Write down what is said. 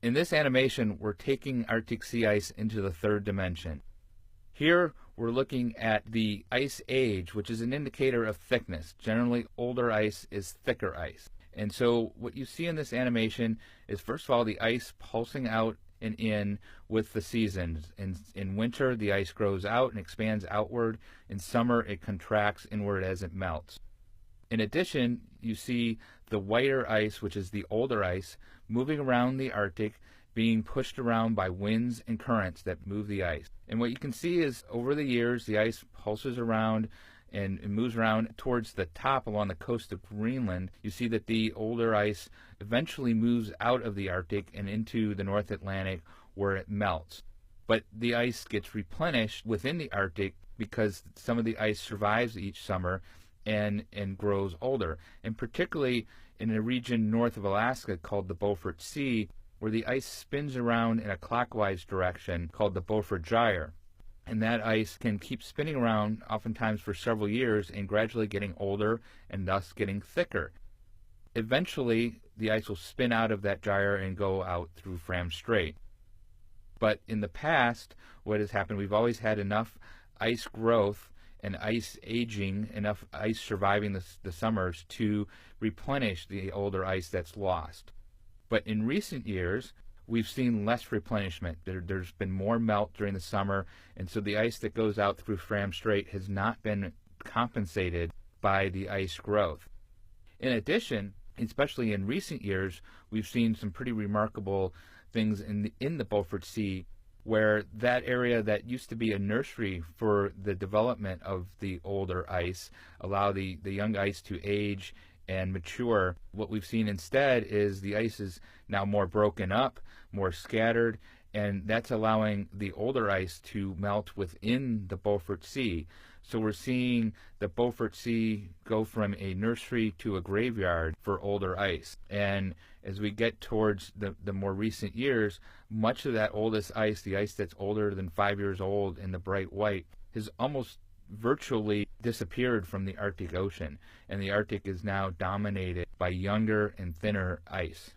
In this animation, we're taking Arctic sea ice into the third dimension. Here, we're looking at the ice age, which is an indicator of thickness. Generally, older ice is thicker ice. And so what you see in this animation is, first of all, the ice pulsing out and in with the seasons. In winter, the ice grows out and expands outward. In summer, it contracts inward as it melts. In addition, you see the whiter ice, which is the older ice, moving around the Arctic, being pushed around by winds and currents that move the ice. And what you can see is, over the years, the ice pulses around and it moves around towards the top along the coast of Greenland. You see that the older ice eventually moves out of the Arctic and into the North Atlantic, where it melts. But the ice gets replenished within the Arctic because some of the ice survives each summer and grows older. And particularly in a region north of Alaska called the Beaufort Sea, where the ice spins around in a clockwise direction called the Beaufort Gyre. And that ice can keep spinning around, oftentimes for several years, and gradually getting older and thus getting thicker. Eventually, the ice will spin out of that gyre and go out through Fram Strait. But in the past, what has happened, we've always had enough ice growth and ice aging, enough ice surviving the summers to replenish the older ice that's lost. But in recent years, we've seen less replenishment. There's been more melt during the summer, and so the ice that goes out through Fram Strait has not been compensated by the ice growth. In addition, especially in recent years, we've seen some pretty remarkable things in the Beaufort Sea, where that area that used to be a nursery for the development of the older ice, allow the young ice to age and mature. What we've seen instead is the ice is now more broken up, more scattered, and that's allowing the older ice to melt within the Beaufort Sea. So we're seeing the Beaufort Sea go from a nursery to a graveyard for older ice. And as we get towards the more recent years, much of that oldest ice, the ice that's older than 5 years old and the bright white, has almost virtually disappeared from the Arctic Ocean, and the Arctic is now dominated by younger and thinner ice.